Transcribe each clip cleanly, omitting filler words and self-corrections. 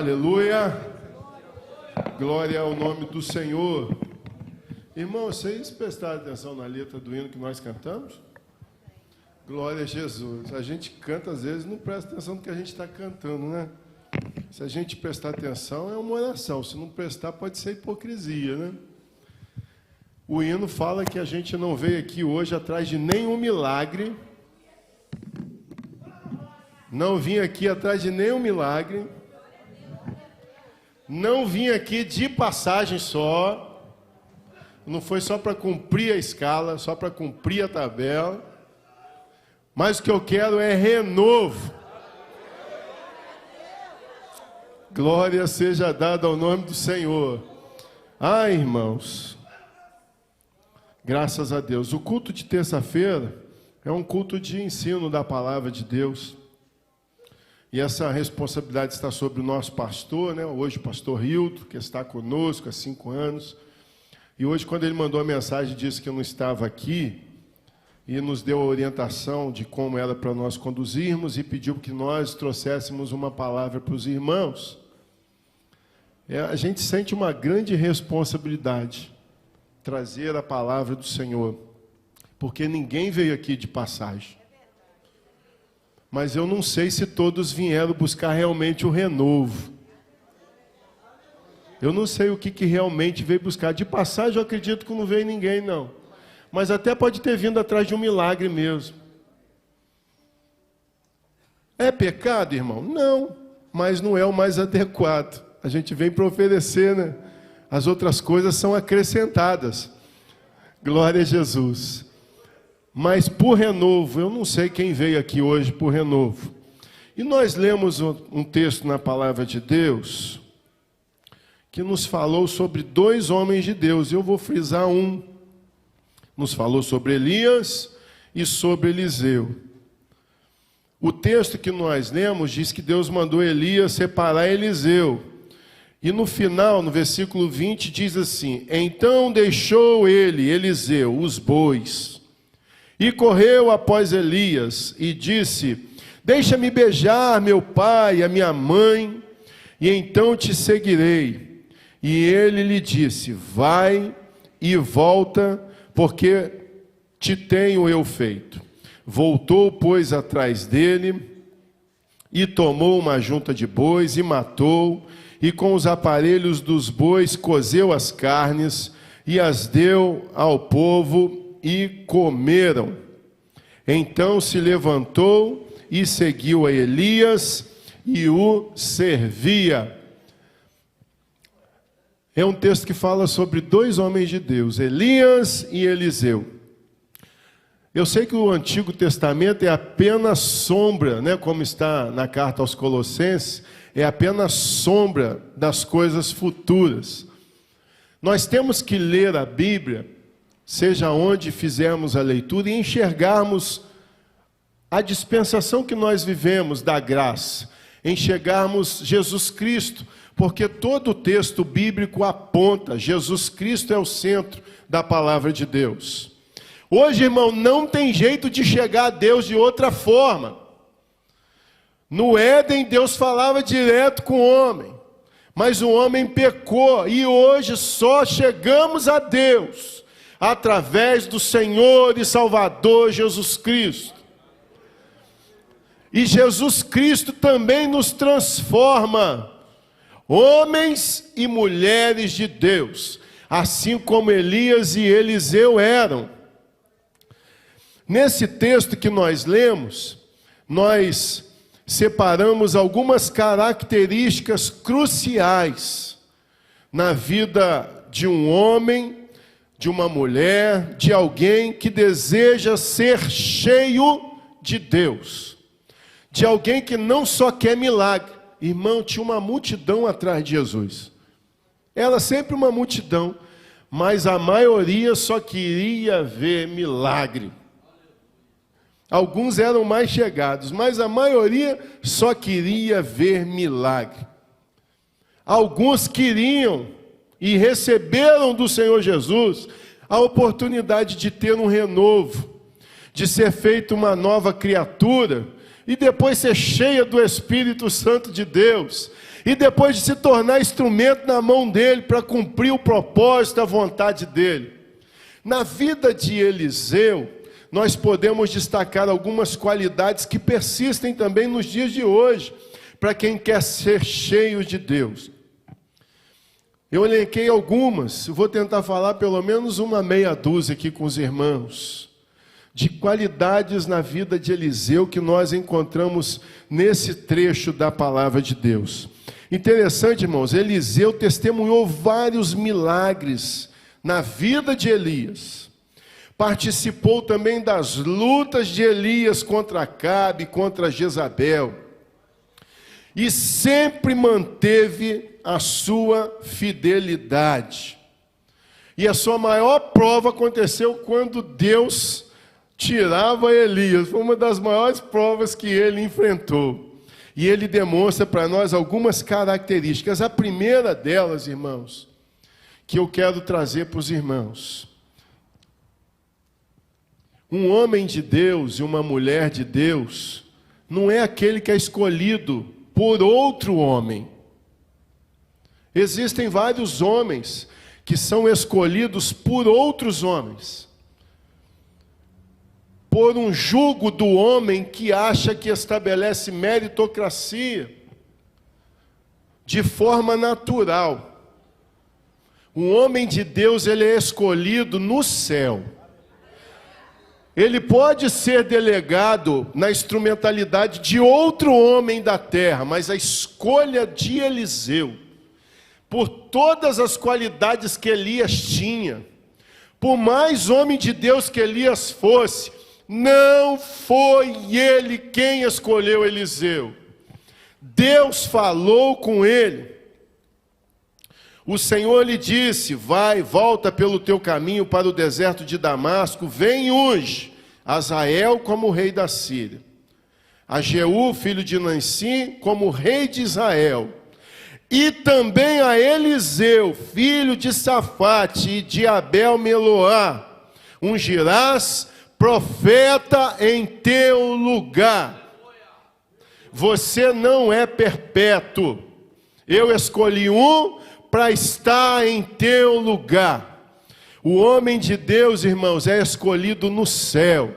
Aleluia! Glória ao nome do Senhor. Irmãos, vocês prestaram atenção na letra do hino que nós cantamos? Glória a Jesus. A gente canta, às vezes, não presta atenção no que a gente está cantando, né? Se a gente prestar atenção, é uma oração. Se não prestar, pode ser hipocrisia, né? O hino fala que a gente não veio aqui hoje atrás de nenhum milagre. Não vim aqui atrás de nenhum milagre. Não vim aqui de passagem só. Não foi só para cumprir a escala, só para cumprir a tabela. Mas o que eu quero é renovo. Glória seja dada ao nome do Senhor. Ah, irmãos, graças a Deus. O culto de terça-feira é um culto de ensino da palavra de Deus. E essa responsabilidade está sobre o nosso pastor, né? Hoje o pastor Hildo, que está conosco há 5 anos. E hoje, quando ele mandou a mensagem, disse que eu não estava aqui, e nos deu a orientação de como era para nós conduzirmos, e pediu que nós trouxéssemos uma palavra para os irmãos. A gente sente uma grande responsabilidade, trazer a palavra do Senhor, porque ninguém veio aqui de passagem. Mas eu não sei se todos vieram buscar realmente o renovo. Eu não sei o que realmente veio buscar. De passagem, eu acredito que não veio ninguém, não. Mas até pode ter vindo atrás de um milagre mesmo. É pecado, irmão? Não, mas não é o mais adequado. A gente vem para oferecer, né? As outras coisas são acrescentadas. Glória a Jesus. Mas por renovo, eu não sei quem veio aqui hoje por renovo. E nós lemos um texto na palavra de Deus que nos falou sobre 2 homens de Deus. Eu vou frisar um. Nos falou sobre Elias e sobre Eliseu. O texto que nós lemos diz que Deus mandou Elias separar Eliseu. E no final, no versículo 20, diz assim: então deixou ele, Eliseu, os bois, e correu após Elias, e disse: deixa-me beijar meu pai e a minha mãe, e então te seguirei. E ele lhe disse: vai e volta, porque te tenho eu feito. Voltou, pois, atrás dele, e tomou uma junta de bois, e matou, e com os aparelhos dos bois cozeu as carnes, e as deu ao povo, e comeram. Então se levantou e seguiu a Elias e o servia. É um texto que fala sobre 2 homens de Deus, Elias e Eliseu. Eu sei que o Antigo Testamento é apenas sombra, né, como está na carta aos Colossenses, é apenas sombra das coisas futuras. Nós temos que ler a Bíblia, seja onde fizermos a leitura, e enxergarmos a dispensação que nós vivemos da graça, enxergarmos Jesus Cristo, porque todo o texto bíblico aponta, Jesus Cristo é o centro da palavra de Deus. Hoje, irmão, não tem jeito de chegar a Deus de outra forma. No Éden, Deus falava direto com o homem, mas o homem pecou, e hoje só chegamos a Deus através do Senhor e Salvador Jesus Cristo. E Jesus Cristo também nos transforma, homens e mulheres de Deus, assim como Elias e Eliseu eram. Nesse texto que nós lemos, nós separamos algumas características cruciais na vida de um homem, de uma mulher, de alguém que deseja ser cheio de Deus, de alguém que não só quer milagre. Irmão, tinha uma multidão atrás de Jesus. Era sempre uma multidão, mas a maioria só queria ver milagre. Alguns eram mais chegados, mas a maioria só queria ver milagre. Alguns queriam e receberam do Senhor Jesus a oportunidade de ter um renovo, de ser feita uma nova criatura, e depois ser cheia do Espírito Santo de Deus, E depois de se tornar instrumento na mão dele para cumprir o propósito, a vontade dele. Na vida de Eliseu, nós podemos destacar algumas qualidades que persistem também nos dias de hoje, para quem quer ser cheio de Deus. Eu elenquei algumas, vou tentar falar pelo menos uma meia dúzia aqui com os irmãos, de qualidades na vida de Eliseu que nós encontramos nesse trecho da palavra de Deus. Interessante, irmãos, Eliseu testemunhou vários milagres na vida de Elias. Participou também das lutas de Elias contra Acabe, contra Jezabel. E sempre manteve a sua fidelidade. E a sua maior prova aconteceu quando Deus tirava Elias. Foi uma das maiores provas que ele enfrentou. E ele demonstra para nós algumas características. A primeira delas, irmãos, que eu quero trazer para os irmãos. Um homem de Deus e uma mulher de Deus não é aquele que é escolhido por outro homem. Existem vários homens que são escolhidos por outros homens, por um jugo do homem que acha que estabelece meritocracia de forma natural. Um homem de Deus, ele é escolhido no céu. Ele pode ser delegado na instrumentalidade de outro homem da terra, mas a escolha de Eliseu, por todas as qualidades que Elias tinha, por mais homem de Deus que Elias fosse, não foi ele quem escolheu Eliseu. Deus falou com ele. O Senhor lhe disse: vai, volta pelo teu caminho para o deserto de Damasco, vem unge Azael como rei da Síria, a Jeú, filho de Nansim, como rei de Israel, e também a Eliseu, filho de Safate e de Abel-Meloá, ungirás profeta em teu lugar. Você não é perpétuo. Eu escolhi um para estar em teu lugar. O homem de Deus, irmãos, é escolhido no céu.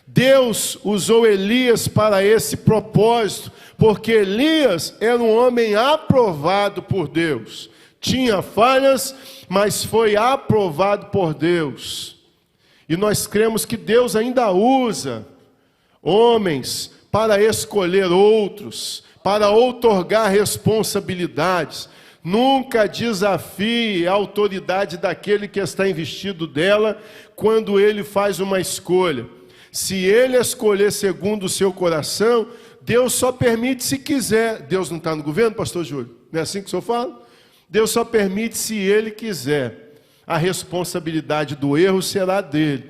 Deus usou Elias para esse propósito, porque Elias era um homem aprovado por Deus. Tinha falhas, mas foi aprovado por Deus. E nós cremos que Deus ainda usa homens para escolher outros, para outorgar responsabilidades. Nunca desafie a autoridade daquele que está investido dela quando ele faz uma escolha. Se ele escolher segundo o seu coração, Deus só permite se quiser. Deus não está no governo, pastor Júlio? Não é assim que o senhor fala? Deus só permite se ele quiser. A responsabilidade do erro será dele.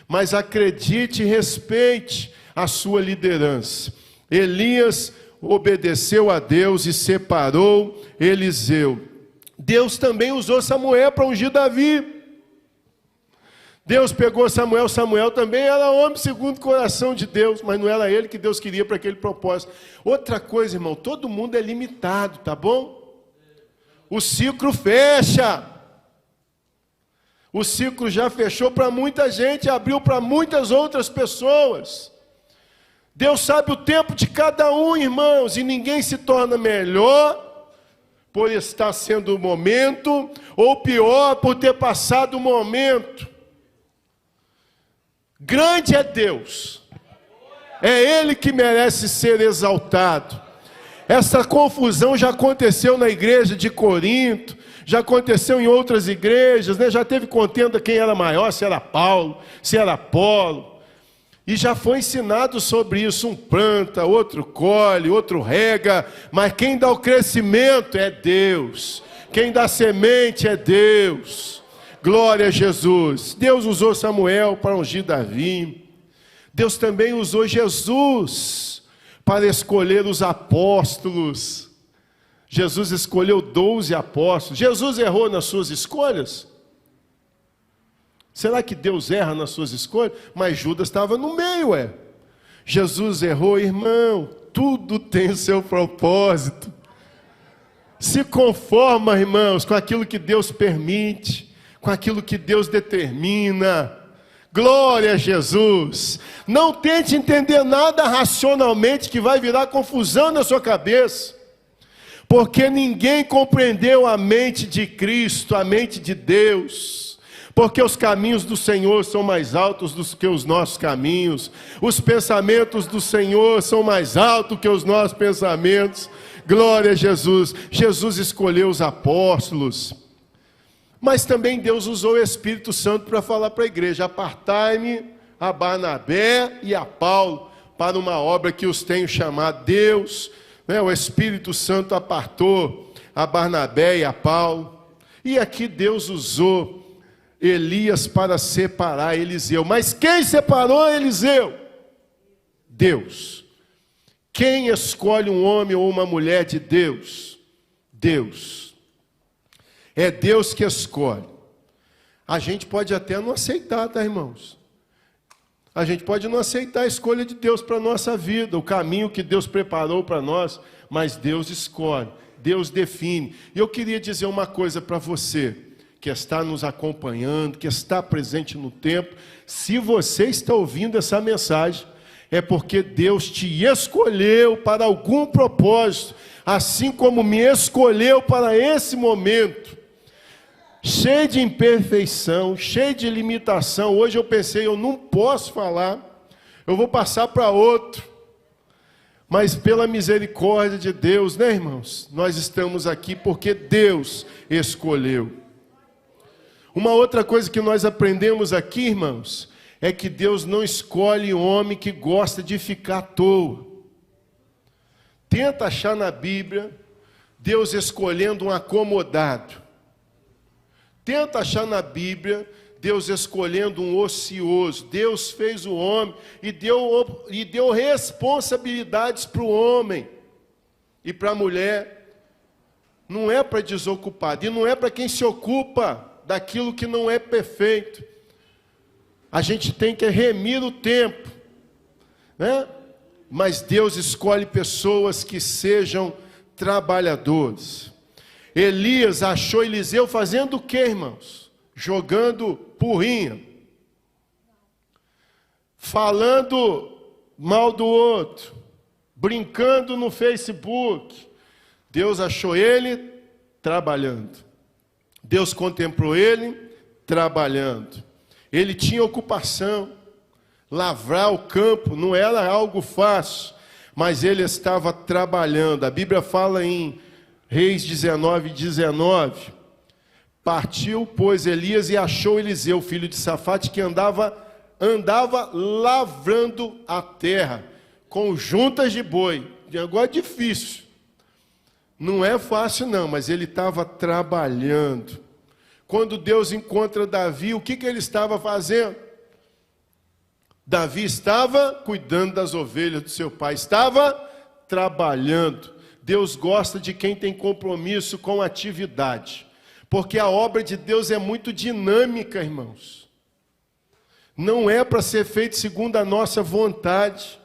Mas acredite e respeite a sua liderança. Elias obedeceu a Deus e separou Eliseu. Deus também usou Samuel para ungir Davi. Deus pegou Samuel. Samuel também era homem segundo o coração de Deus, mas não era ele que Deus queria para aquele propósito. Outra coisa, irmão, todo mundo é limitado, tá bom? O ciclo fecha. O ciclo já fechou para muita gente, abriu para muitas outras pessoas. Deus sabe o tempo de cada um, irmãos, e ninguém se torna melhor por estar sendo o momento, ou pior, por ter passado o momento. Grande é Deus, é Ele que merece ser exaltado. Essa confusão já aconteceu na igreja de Corinto, já aconteceu em outras igrejas, né? Já teve contenda quem era maior, se era Paulo, se era Apolo. E já foi ensinado sobre isso, um planta, outro colhe, outro rega, mas quem dá o crescimento é Deus, quem dá semente é Deus. Glória a Jesus. Deus usou Samuel para ungir Davi. Deus também usou Jesus para escolher os apóstolos. Jesus escolheu 12 apóstolos. Jesus errou nas suas escolhas? Será que Deus erra nas suas escolhas? Mas Judas estava no meio, Jesus errou, irmão. Tudo tem o seu propósito. Se conforma, irmãos, com aquilo que Deus permite, com aquilo que Deus determina. Glória a Jesus. Não tente entender nada racionalmente que vai virar confusão na sua cabeça. Porque ninguém compreendeu a mente de Cristo, a mente de Deus. Porque os caminhos do Senhor são mais altos do que os nossos caminhos. Os pensamentos do Senhor são mais altos que os nossos pensamentos. Glória a Jesus. Jesus escolheu os apóstolos. Mas também Deus usou o Espírito Santo para falar para a igreja: apartai-me a Barnabé e a Paulo para uma obra que os tenho chamado. Deus, o Espírito Santo apartou a Barnabé e a Paulo. E aqui Deus usou Elias para separar Eliseu. Mas quem separou Eliseu? Deus. Quem escolhe um homem ou uma mulher de Deus? Deus. É Deus que escolhe. A gente pode até não aceitar, tá, irmãos? A gente pode não aceitar a escolha de Deus para a nossa vida, o caminho que Deus preparou para nós, mas Deus escolhe, Deus define. E eu queria dizer uma coisa para você, que está nos acompanhando, que está presente no tempo: se você está ouvindo essa mensagem, é porque Deus te escolheu para algum propósito, assim como me escolheu para esse momento. Cheio de imperfeição, cheio de limitação. Hoje eu pensei, eu não posso falar, eu vou passar para outro. Mas pela misericórdia de Deus, né, irmãos? Nós estamos aqui porque Deus escolheu. Uma outra coisa que nós aprendemos aqui, irmãos, é que Deus não escolhe homem que gosta de ficar à toa. Tenta achar na Bíblia Deus escolhendo um acomodado. Tenta achar na Bíblia Deus escolhendo um ocioso. Deus fez o homem e deu responsabilidades para o homem e para a mulher. Não é para desocupado, e não é para quem se ocupa daquilo que não é perfeito. A gente tem que remir o tempo, né? Mas Deus escolhe pessoas que sejam trabalhadores. Elias achou Eliseu fazendo o quê, irmãos? Jogando porrinha, falando mal do outro, brincando no Facebook. Deus achou ele trabalhando. Deus contemplou ele trabalhando. Ele tinha ocupação. Lavrar o campo não era algo fácil, mas ele estava trabalhando. A Bíblia fala em Reis 19:19. Partiu, pois, Elias e achou Eliseu, filho de Safate, que andava lavrando a terra com juntas de boi. Agora é difícil. Não é fácil não, mas ele estava trabalhando. Quando Deus encontra Davi, o que ele estava fazendo? Davi estava cuidando das ovelhas do seu pai, estava trabalhando. Deus gosta de quem tem compromisso com a atividade, porque a obra de Deus é muito dinâmica, irmãos. Não é para ser feito segundo a nossa vontade.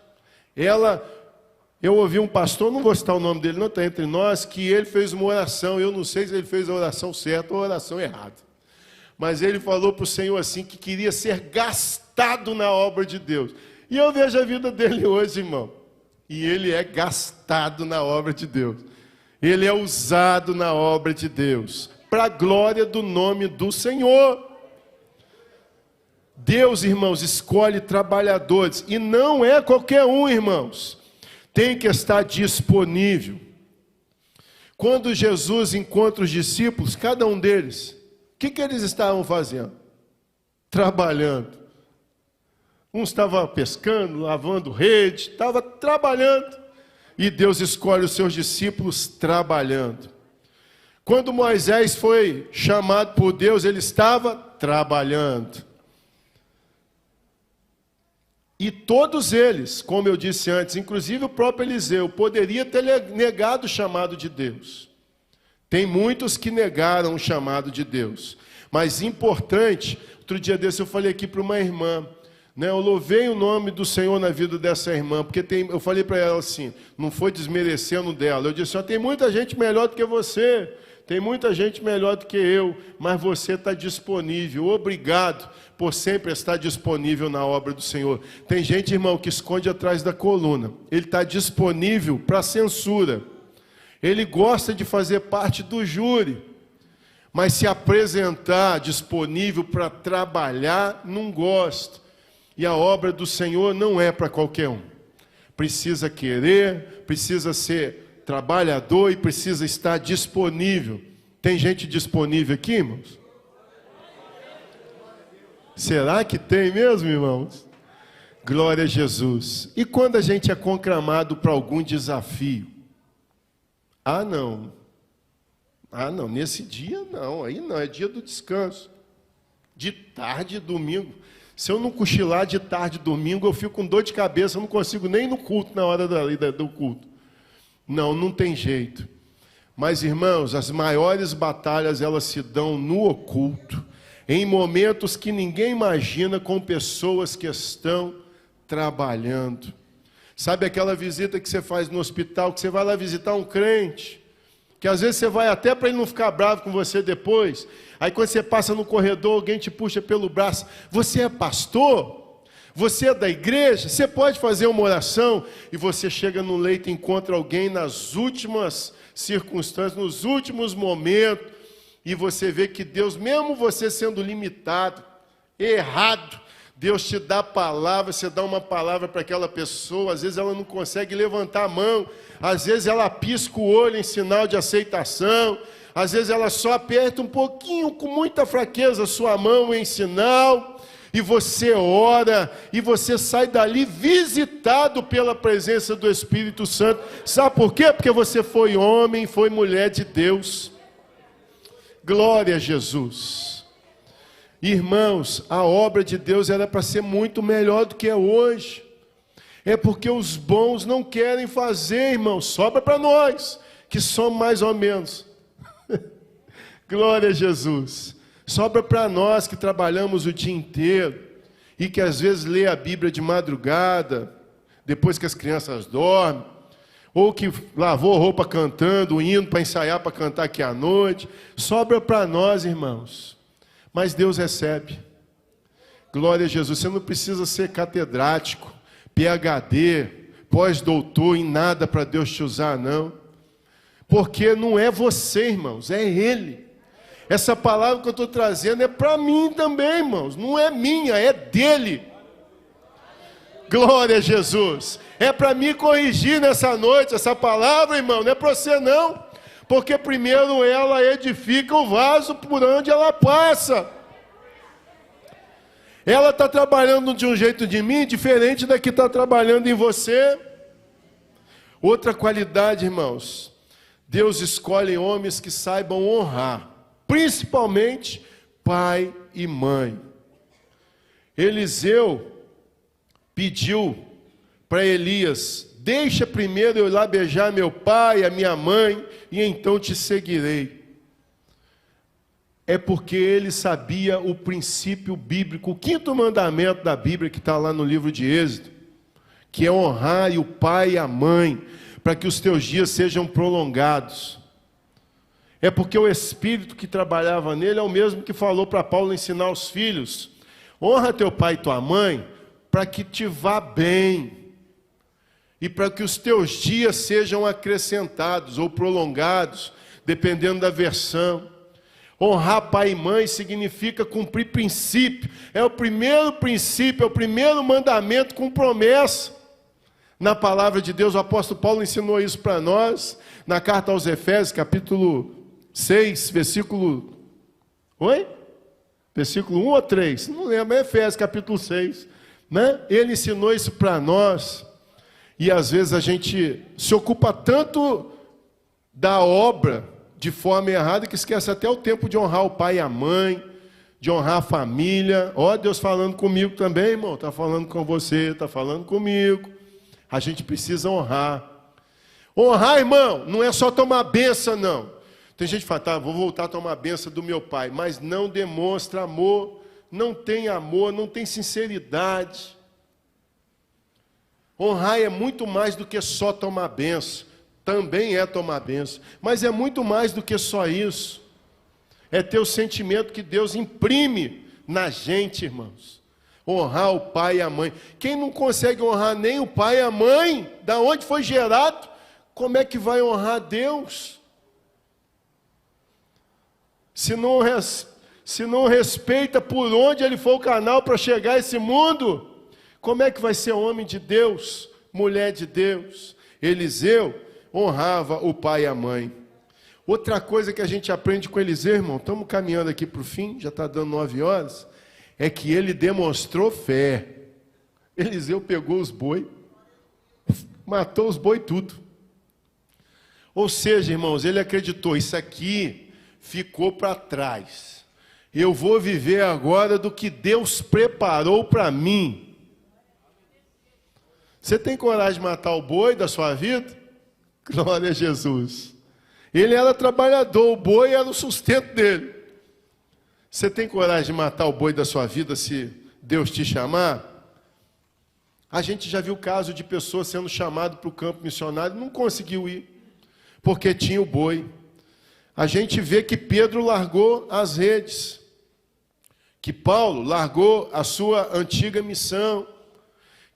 Eu ouvi um pastor, não vou citar o nome dele, não está entre nós, que ele fez uma oração. Eu não sei se ele fez a oração certa ou a oração errada, mas ele falou para o Senhor assim, que queria ser gastado na obra de Deus. E eu vejo a vida dele hoje, irmão. E ele é gastado na obra de Deus. Ele é usado na obra de Deus, para a glória do nome do Senhor. Deus, irmãos, escolhe trabalhadores. E não é qualquer um, irmãos. Tem que estar disponível. Quando Jesus encontra os discípulos, cada um deles, o que eles estavam fazendo? Trabalhando. Um estava pescando, lavando rede, estava trabalhando. E Deus escolhe os seus discípulos trabalhando. Quando Moisés foi chamado por Deus, ele estava trabalhando. E todos eles, como eu disse antes, inclusive o próprio Eliseu, poderia ter negado o chamado de Deus. Tem muitos que negaram o chamado de Deus. Mas importante, outro dia desse eu falei aqui para uma irmã, Né? Eu louvei o nome do Senhor na vida dessa irmã, porque eu falei para ela assim, não foi desmerecendo dela, eu disse, tem muita gente melhor do que você, tem muita gente melhor do que eu, mas você está disponível, obrigado por sempre estar disponível na obra do Senhor. Tem gente, irmão, que esconde atrás da coluna, ele está disponível para censura, ele gosta de fazer parte do júri, mas se apresentar disponível para trabalhar, não gosta. E a obra do Senhor não é para qualquer um. Precisa querer, precisa ser trabalhador e precisa estar disponível. Tem gente disponível aqui, irmãos? Será que tem mesmo, irmãos? Glória a Jesus. E quando a gente é conclamado para algum desafio? Não, nesse dia não, aí não, é dia do descanso. De tarde, domingo. Se eu não cochilar de tarde, domingo, eu fico com dor de cabeça, eu não consigo nem ir no culto, na hora do culto. Não tem jeito. Mas, irmãos, as maiores batalhas, elas se dão no oculto, em momentos que ninguém imagina, com pessoas que estão trabalhando. Sabe aquela visita que você faz no hospital, que você vai lá visitar um crente, que às vezes você vai até para ele não ficar bravo com você depois. Aí quando você passa no corredor, alguém te puxa pelo braço. Você é pastor? Você é da igreja? Você pode fazer uma oração? E você chega no leito e encontra alguém nas últimas circunstâncias, nos últimos momentos. E você vê que Deus, mesmo você sendo limitado, errado, Deus te dá a palavra, você dá uma palavra para aquela pessoa, às vezes ela não consegue levantar a mão, às vezes ela pisca o olho em sinal de aceitação, às vezes ela só aperta um pouquinho, com muita fraqueza, a sua mão em sinal, e você ora, e você sai dali visitado pela presença do Espírito Santo. Sabe por quê? Porque você foi homem, foi mulher de Deus. Glória a Jesus. Irmãos, a obra de Deus era para ser muito melhor do que é hoje. É porque os bons não querem fazer, irmãos. Sobra para nós, que somos mais ou menos. Glória a Jesus. Sobra para nós que trabalhamos o dia inteiro e que às vezes lê a Bíblia de madrugada, depois que as crianças dormem, ou que lavou roupa cantando, indo para ensaiar para cantar aqui à noite. Sobra para nós, irmãos. Mas Deus recebe. Glória a Jesus. Você não precisa ser catedrático, PhD, pós-doutor em nada para Deus te usar, não. Porque não é você, irmãos, é Ele. Essa palavra que eu estou trazendo é para mim também, irmãos. Não é minha, é dEle. Glória a Jesus. É para me corrigir nessa noite, essa palavra, irmão, não é para você não. Porque primeiro ela edifica o vaso por onde ela passa. Ela está trabalhando de um jeito de mim, diferente da que está trabalhando em você. Outra qualidade, irmãos, Deus escolhe homens que saibam honrar, principalmente pai e mãe. Eliseu pediu para Elias: deixa primeiro eu ir lá beijar meu pai, a minha mãe, e então te seguirei. É porque ele sabia o princípio bíblico, o 5º mandamento da Bíblia, que está lá no livro de Êxodo, que é honrar o pai e a mãe, para que os teus dias sejam prolongados. É porque o Espírito que trabalhava nele é o mesmo que falou para Paulo ensinar os filhos: honra teu pai e tua mãe, para que te vá bem, e para que os teus dias sejam acrescentados ou prolongados, dependendo da versão. Honrar pai e mãe significa cumprir princípio. É o primeiro princípio, é o primeiro mandamento com promessa. Na palavra de Deus, o apóstolo Paulo ensinou isso para nós, na carta aos Efésios, capítulo 6, versículo... Oi? Versículo 1 ou 3? Não lembro, é Efésios, capítulo 6. Né? Ele ensinou isso para nós. E às vezes a gente se ocupa tanto da obra de forma errada que esquece até o tempo de honrar o pai e a mãe, de honrar a família. Ó, Deus falando comigo também, irmão. Está falando com você, está falando comigo. A gente precisa honrar. Honrar, irmão, não é só tomar benção, não. Tem gente que fala, tá, vou voltar a tomar benção do meu pai, mas não demonstra amor não tem amor, não tem sinceridade. Honrar é muito mais do que só tomar benção. Também é tomar benção, mas é muito mais do que só isso. É ter o sentimento que Deus imprime na gente, irmãos. Honrar o pai e a mãe. Quem não consegue honrar nem o pai e a mãe, da onde foi gerado, como é que vai honrar Deus? Se não respeita por onde ele foi o canal para chegar a esse mundo, como é que vai ser homem de Deus, mulher de Deus? Eliseu honrava o pai e a mãe. Outra coisa que a gente aprende com Eliseu, irmão, estamos caminhando aqui para o fim, já está dando 9 horas, é que ele demonstrou fé. Eliseu pegou os boi, matou os boi tudo. Ou seja, irmãos, ele acreditou, isso aqui ficou para trás. Eu vou viver agora do que Deus preparou para mim. Você tem coragem de matar o boi da sua vida? Glória a Jesus. Ele era trabalhador, o boi era o sustento dele. Você tem coragem de matar o boi da sua vida se Deus te chamar? A gente já viu caso de pessoas sendo chamadas para o campo missionário e não conseguiu ir, porque tinha o boi. A gente vê que Pedro largou as redes, que Paulo largou a sua antiga missão,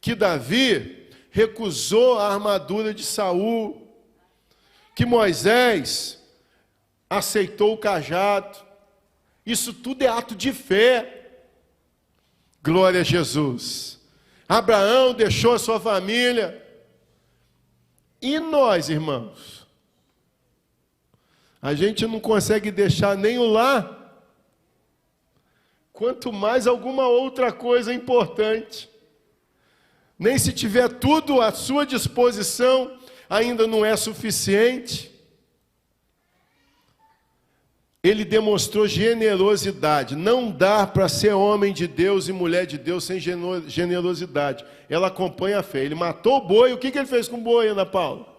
que Davi recusou a armadura de Saul, que Moisés aceitou o cajado. Isso tudo é ato de fé. Glória a Jesus. Abraão deixou a sua família. E nós, irmãos? A gente não consegue deixar nem o lar, quanto mais alguma outra coisa importante. Nem se tiver tudo à sua disposição, ainda não é suficiente. Ele demonstrou generosidade. Não dá para ser homem de Deus e mulher de Deus sem generosidade. Ela acompanha a fé. Ele matou o boi. O que ele fez com o boi, Ana Paula?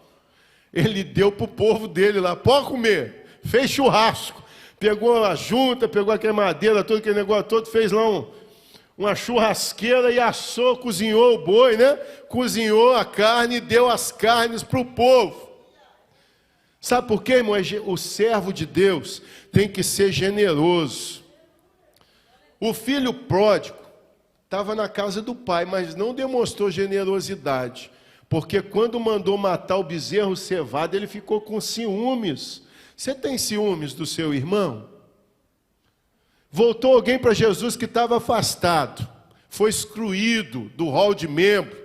Ele deu para o povo dele lá. Pode comer. Fez churrasco. Pegou a junta, pegou aquela madeira, todo aquele negócio todo, fez lá uma churrasqueira e assou, cozinhou o boi, né? Cozinhou a carne e deu as carnes para o povo. Sabe por quê, irmão? O servo de Deus tem que ser generoso. O filho pródigo estava na casa do pai, mas não demonstrou generosidade. Porque quando mandou matar o bezerro cevado, ele ficou com ciúmes. Você tem ciúmes do seu irmão? Voltou alguém para Jesus que estava afastado, foi excluído do hall de membro.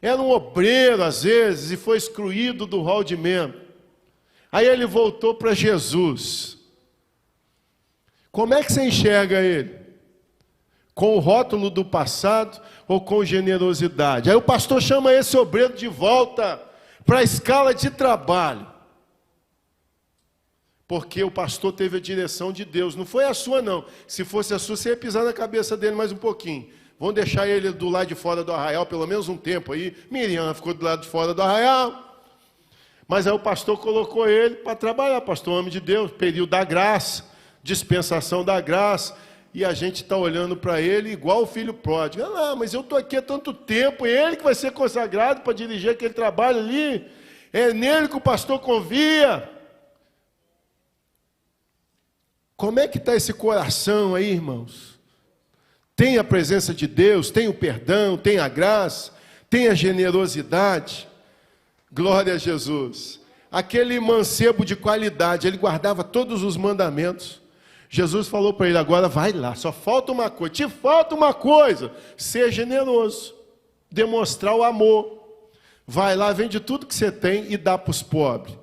Era um obreiro, às vezes, e foi excluído do hall de membro. Aí ele voltou para Jesus. Como é que você enxerga ele? Com o rótulo do passado ou com generosidade? Aí o pastor chama esse obreiro de volta para a escala de trabalho. Porque o pastor teve a direção de Deus, não foi a sua não. Se fosse a sua, você ia pisar na cabeça dele mais um pouquinho. Vamos deixar ele do lado de fora do arraial, pelo menos um tempo aí. Miriam ficou do lado de fora do arraial. Mas aí o pastor colocou ele para trabalhar, pastor, homem de Deus, período da graça, dispensação da graça. E a gente está olhando para ele igual o filho pródigo. Ah, mas eu estou aqui há tanto tempo, ele que vai ser consagrado para dirigir aquele trabalho ali. É nele que o pastor confia. Como é que está esse coração aí, irmãos? Tem a presença de Deus, tem o perdão, tem a graça, tem a generosidade. Glória a Jesus. Aquele mancebo de qualidade, ele guardava todos os mandamentos. Jesus falou para ele, agora vai lá, só falta uma coisa, te falta uma coisa, ser generoso, demonstrar o amor. Vai lá, vende tudo que você tem e dá para os pobres.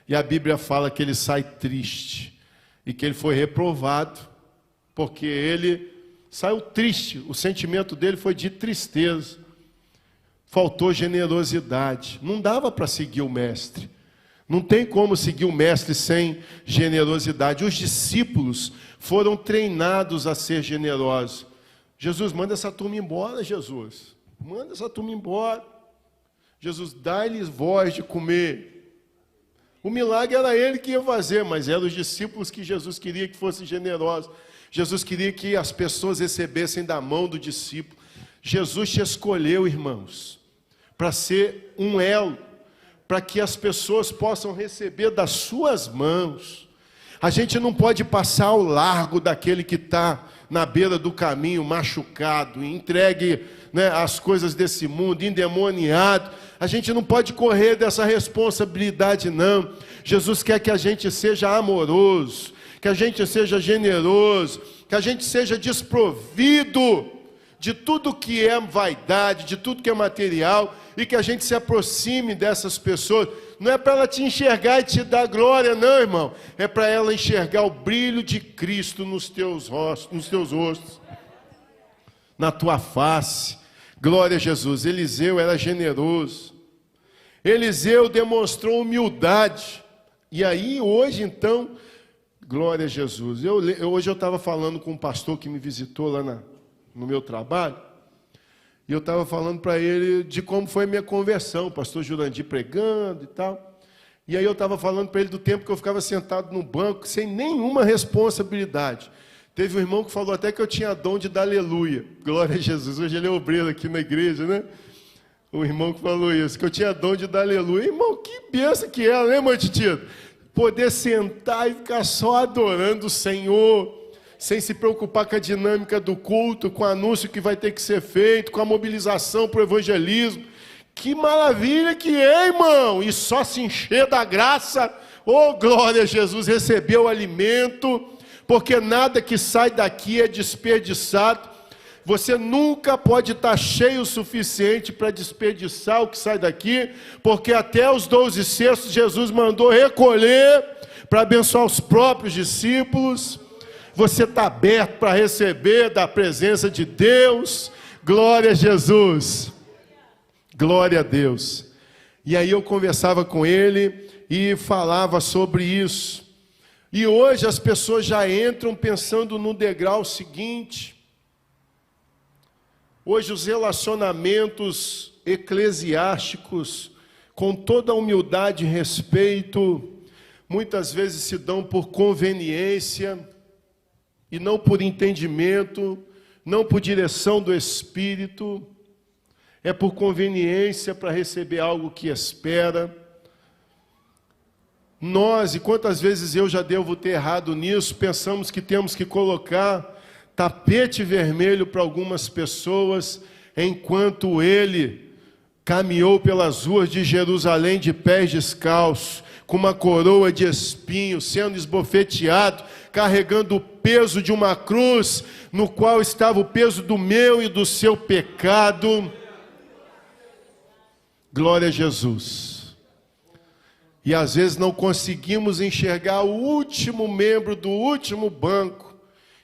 E a Bíblia fala que ele sai triste. E que ele foi reprovado, porque ele saiu triste, o sentimento dele foi de tristeza. Faltou generosidade, não dava para seguir o mestre. Não tem como seguir o mestre sem generosidade. Os discípulos foram treinados a ser generosos. Jesus, manda essa turma embora, Jesus. Manda essa turma embora. Jesus, dá-lhes voz de comer. O milagre era ele que ia fazer, mas eram os discípulos que Jesus queria que fossem generosos. Jesus queria que as pessoas recebessem da mão do discípulo. Jesus te escolheu, irmãos, para ser um elo, para que as pessoas possam receber das suas mãos. A gente não pode passar ao largo daquele que está na beira do caminho, machucado, entregue, né, às coisas desse mundo, endemoniado. A gente não pode correr dessa responsabilidade, não. Jesus quer que a gente seja amoroso, que a gente seja generoso, que a gente seja desprovido de tudo que é vaidade, de tudo que é material, e que a gente se aproxime dessas pessoas. Não é para ela te enxergar e te dar glória, não, irmão. É para ela enxergar o brilho de Cristo nos teus rostos, na tua face. Glória a Jesus. Eliseu era generoso. Eliseu demonstrou humildade. E aí, hoje, então, glória a Jesus. Hoje eu estava falando com um pastor que me visitou lá no meu trabalho, e eu estava falando para ele de como foi a minha conversão, o pastor Jurandir pregando e tal. E aí eu estava falando para ele do tempo que eu ficava sentado no banco, sem nenhuma responsabilidade. Teve um irmão que falou até que eu tinha dom de dar aleluia. Glória a Jesus. Hoje ele é obreiro aqui na igreja, né? O irmão que falou isso, que eu tinha dom de dar aleluia. Irmão, que benção que era, né, irmão Titito? Poder sentar e ficar só adorando o Senhor, sem se preocupar com a dinâmica do culto, com o anúncio que vai ter que ser feito, com a mobilização para o evangelismo. Que maravilha que é, irmão! E só se encher da graça. Oh, glória a Jesus, recebeu o alimento, porque nada que sai daqui é desperdiçado. Você nunca pode estar cheio o suficiente para desperdiçar o que sai daqui, porque até os 12 cestos Jesus mandou recolher para abençoar os próprios discípulos. Você está aberto para receber da presença de Deus. Glória a Jesus. Glória a Deus. E aí eu conversava com ele e falava sobre isso. E hoje as pessoas já entram pensando no degrau seguinte. Hoje os relacionamentos eclesiásticos, com toda a humildade e respeito, muitas vezes se dão por conveniência, e não por entendimento, não por direção do Espírito, é por conveniência para receber algo que espera. Nós, e quantas vezes eu já devo ter errado nisso, pensamos que temos que colocar tapete vermelho para algumas pessoas, enquanto ele caminhou pelas ruas de Jerusalém de pés descalços, com uma coroa de espinhos, sendo esbofeteado, carregando o peso de uma cruz, no qual estava o peso do meu e do seu pecado. Glória a Jesus. E às vezes não conseguimos enxergar o último membro do último banco,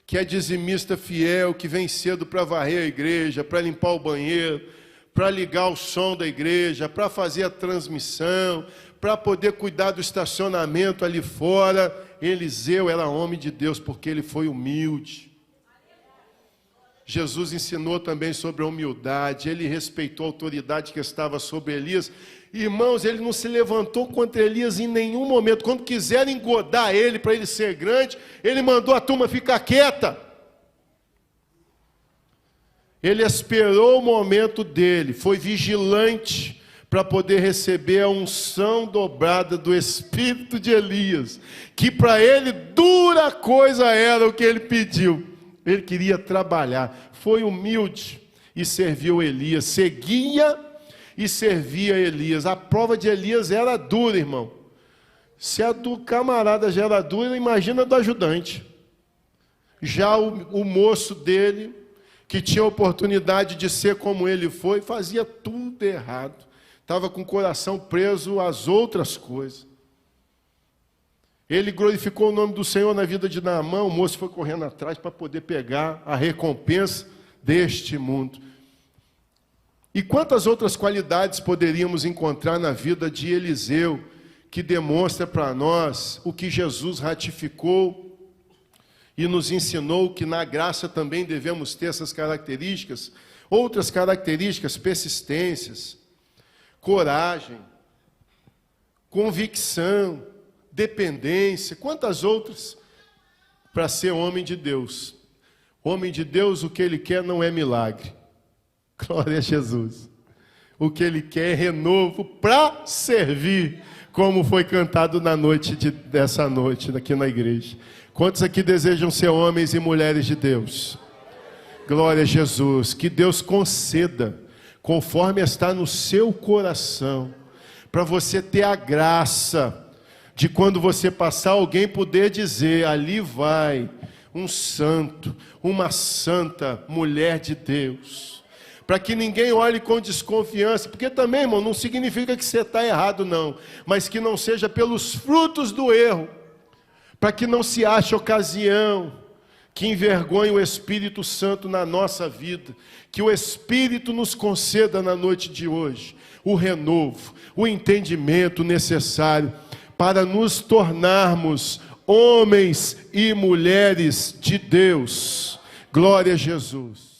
que é dizimista fiel, que vem cedo para varrer a igreja, para limpar o banheiro, para ligar o som da igreja, para fazer a transmissão, para poder cuidar do estacionamento ali fora. Eliseu era homem de Deus porque ele foi humilde. Jesus ensinou também sobre a humildade, ele respeitou a autoridade que estava sobre Elias. Irmãos, ele não se levantou contra Elias em nenhum momento. Quando quiseram engodar ele para ele ser grande, ele mandou a turma ficar quieta. Ele esperou o momento dele, foi vigilante para poder receber a unção dobrada do espírito de Elias, que para ele dura coisa era o que ele pediu. Ele queria trabalhar, foi humilde e serviu Elias, seguia e servia Elias. A prova de Elias era dura, irmão. Se a do camarada já era dura, imagina a do ajudante. Já o moço dele, que tinha a oportunidade de ser como ele foi, fazia tudo errado. Estava com o coração preso às outras coisas. Ele glorificou o nome do Senhor na vida de Naamã, o moço foi correndo atrás para poder pegar a recompensa deste mundo. E quantas outras qualidades poderíamos encontrar na vida de Eliseu, que demonstra para nós o que Jesus ratificou e nos ensinou que na graça também devemos ter essas características. Outras características, persistências, coragem, convicção, dependência, quantas outras, para ser homem de Deus. Homem de Deus, o que ele quer não é milagre. Glória a Jesus. O que ele quer é renovo para servir, como foi cantado na noite dessa noite, aqui na igreja. Quantos aqui desejam ser homens e mulheres de Deus? Glória a Jesus. Que Deus conceda, conforme está no seu coração, para você ter a graça de quando você passar, alguém poder dizer: ali vai um santo, uma santa mulher de Deus. Para que ninguém olhe com desconfiança, porque também, irmão, não significa que você está errado, não, mas que não seja pelos frutos do erro, para que não se ache ocasião que envergonhe o Espírito Santo na nossa vida, que o Espírito nos conceda na noite de hoje o renovo, o entendimento necessário para nos tornarmos homens e mulheres de Deus. Glória a Jesus.